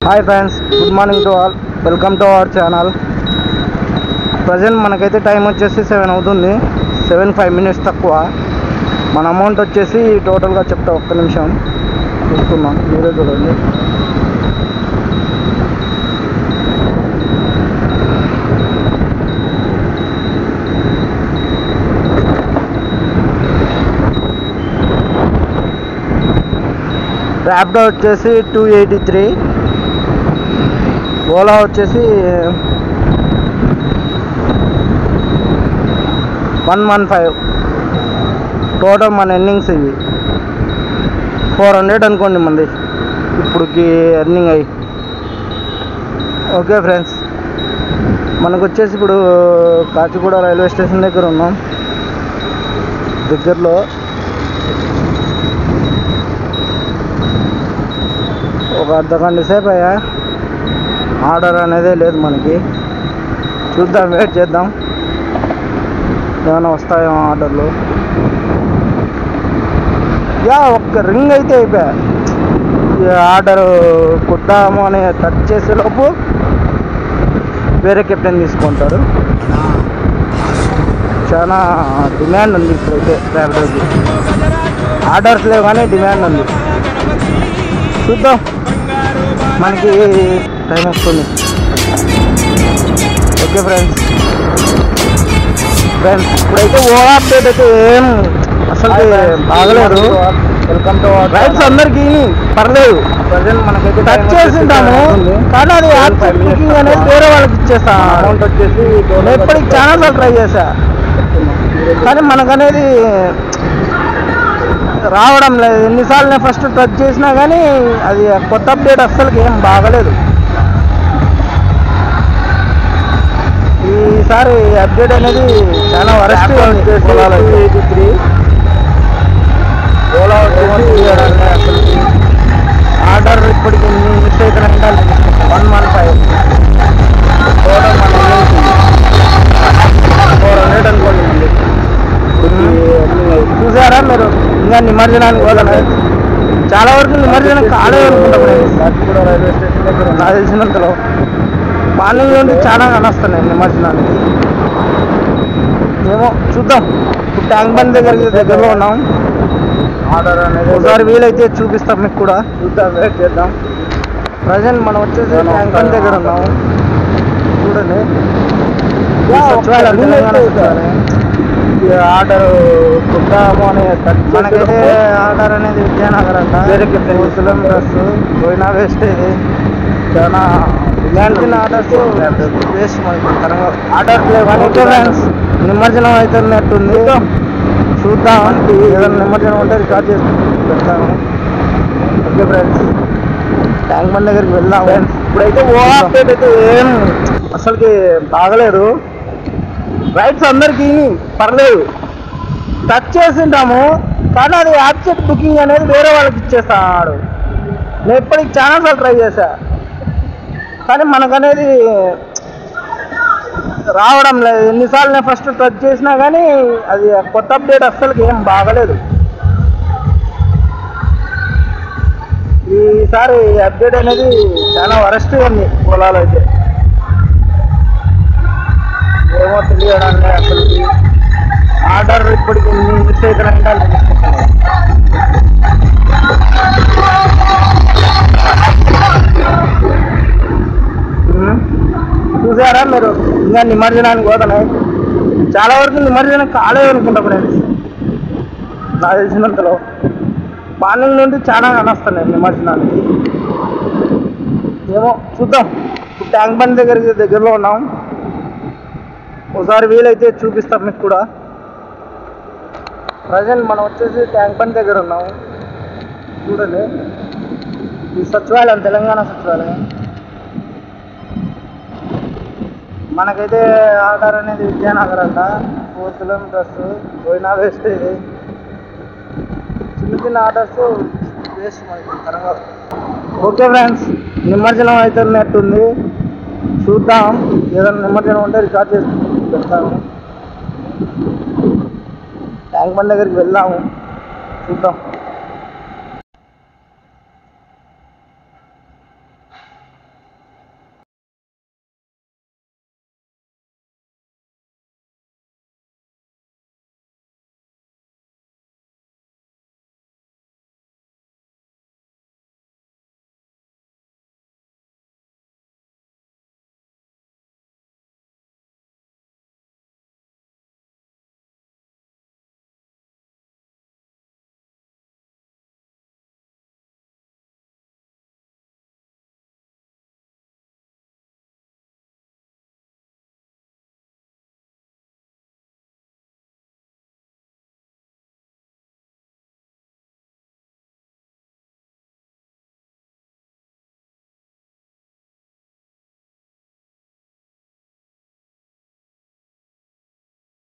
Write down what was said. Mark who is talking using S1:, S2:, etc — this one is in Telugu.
S1: Hi friends, good morning to all. Welcome to our channel. Present మనకైతే టైం వచ్చేసి 7 అవుతుంది. 7-5 minutes తక్కువ. మన అమౌంట్ వచ్చేసి టోటల్గా చెప్తా, ఒక్క నిమిషం చూసుకున్నాం, మీరే చూడండి. ర్యాపిడో వచ్చేసి 283, ఓలా వచ్చేసి 115. టోటల్ మన ఎర్నింగ్స్ ఇవి 400 అనుకోండి మంది ఇప్పుడుకి ఎర్నింగ్ అయ్యి. ఓకే ఫ్రెండ్స్, మనకు వచ్చేసి ఇప్పుడు కాచిగూడ రైల్వే స్టేషన్ దగ్గర ఉన్నాం. దగ్గరలో ఒక అర్ధగంట సేపు అయ్యా, ఆర్డర్ అనేది లేదు మనకి. చూద్దాం, వెయిట్ చేద్దాం, ఏమైనా వస్తాయేమో ఆర్డర్లు. ఒక్క రింగ్ అయితే అయిపోయా. ఆర్డర్ కొట్టాము అని టచ్ చేసేలోపు వేరే కెప్టెన్ తీసుకుంటారు. చాలా డిమాండ్ ఉంది ఇప్పుడైతే ర్యాపిడోకి. ఆర్డర్స్ లేవు కానీ డిమాండ్ ఉంది. చూద్దాం, మనకి టైం వస్తుంది. ఓకే ఫ్రెండ్స్, ఇప్పుడైతే ఓలా అప్డేట్ అయితే ఏం అసలు బాగలేదు. వెల్కమ్ టు రైడ్స్ అందరికీ పర్లేదు. ప్రజెంట్ మనకైతే టచ్ చేసింటాము కానీ అది యాప్ బుకింగ్ అనేది వేరే వాళ్ళకి ఇచ్చేస్తాం. అమౌంట్ వచ్చేసి నేను ఇప్పటికి చాలా సార్లు ట్రై చేశా కానీ మనకనేది రావడం లేదు. ఎన్నిసార్లు నేను ఫస్ట్ టచ్ చేసినా కానీ అది కొత్త అప్డేట్ అస్సలకి ఏం బాగలేదు. ఈసారి అప్డేట్ అనేది చాలా వరస్ట్. 83 ఓలా ఆర్డర్ ఇప్పటికి మిస్ అవుతున్నా. 115 టోటల్ మన 400 అనుకోండి. చూసారా మీరు? ఇంకా నిమజ్జనానికి పోదాను. చాలా వరకు నిమజ్జనం కాలేదు అనుకుంటాం. కాచిగూడ రైల్వే స్టేషన్ దగ్గర నాకు తెలిసినంతలో మార్నింగ్ నుండి చాలా కనొస్తున్నాయి నిమజ్జనానికి. ఏమో చూద్దాం. ఇప్పుడు ట్యాంక్ బండ్ దగ్గరలో ఉన్నాం. ఆర్డర్ అనేది ఒకసారి వీలైతే చూపిస్తాం మీకు కూడా. చూద్దాం, వెయిట్ చేద్దాం. ప్రజెంట్ మనం వచ్చేసి ట్యాంక్ బండ్ దగ్గర ఉన్నాము. చూడండి, ఆర్డర్ కొట్టాము అని మనకైతే ఆర్డర్ అనేది విద్యానగర్ అంట. ముస్లిం డ్రెస్ పోయినా వేస్ట్. ఇది చాలా డిమాండ్ ఆర్డర్స్ వేస్ట్ మనకి తరంగా. ఆర్డర్స్ లేవు. ఓకే ఫ్రెండ్స్, నిమజ్జనం అవుతున్నట్టుంది. చూద్దాం, ఏదైనా నిమజ్జనం ఉంటే రికార్డ్ చేసి పెడతాము. ఓకే ఫ్రెండ్స్, ట్యాంక్ బండ్ దగ్గరికి వెళ్దాం. ఇప్పుడైతే ఓలా అప్డేట్ అయితే ఏం అసలుకి బాగలేదు. రైడ్స్ అందరికీ పర్లేదు. టచ్ చేసింటాము కానీ అది యాప్సెట్ బుకింగ్ అనేది వేరే వాళ్ళకి ఇచ్చేస్తాడు. నేను ఇప్పటికి ఛానల్స్ ట్రై చేశా కానీ మనకనేది రావడం లేదు. ఎన్నిసార్లు నేను ఫస్ట్ టచ్ చేసినా కానీ అది కొత్త అప్డేట్ అస్సలకి ఏం బాగలేదు. ఈసారి అప్డేట్ అనేది చాలా వరస్ట్ ఉంది ఓలాలో అయితే. ఏమో తెలియడానికి అసలుకి ఆర్డర్ ఇప్పటికి మిస్ అవుతున్నా. చూసారా మీరు? ఇంకా నిమజ్జనానికి పోతున్నాయి. చాలా వరకు నిమజ్జనం కాలేదు అనుకుంటా ఫ్రెండ్స్. నాకు తెలిసినంతలో మార్నింగ్ నుండి చాలా కనొస్తున్నాయి నిమజ్జనానికి. ఏమో చూద్దాం. ఇప్పుడు ట్యాంక్ బండ్ దగ్గరలో ఉన్నాం. ఒకసారి వీలైతే చూపిస్తాం మీకు కూడా. ప్రజెంట్ మనం వచ్చేసి ట్యాంక్ బండ్ దగ్గర ఉన్నాము. చూడండి, ఈ సచివాలయం తెలంగాణ సచివాలయం. మనకైతే ఆర్డర్ అనేది విద్యానగర్ అంట. 4 కిలోమీటర్స్ పోయినా వేస్ట్. ఇది చిన్న చిన్న ఆర్డర్స్ వేస్ట్ మనకి తరంగా. ఓకే ఫ్రెండ్స్, నిమజ్జనం అవుతున్నట్టుంది. చూద్దాం, ఏదైనా నిమజ్జనం ఉంటే రికార్డ్ చేసి పెడతాము. ట్యాంక్ బండ్ దగ్గరికి వెళ్దాము, చూద్దాం.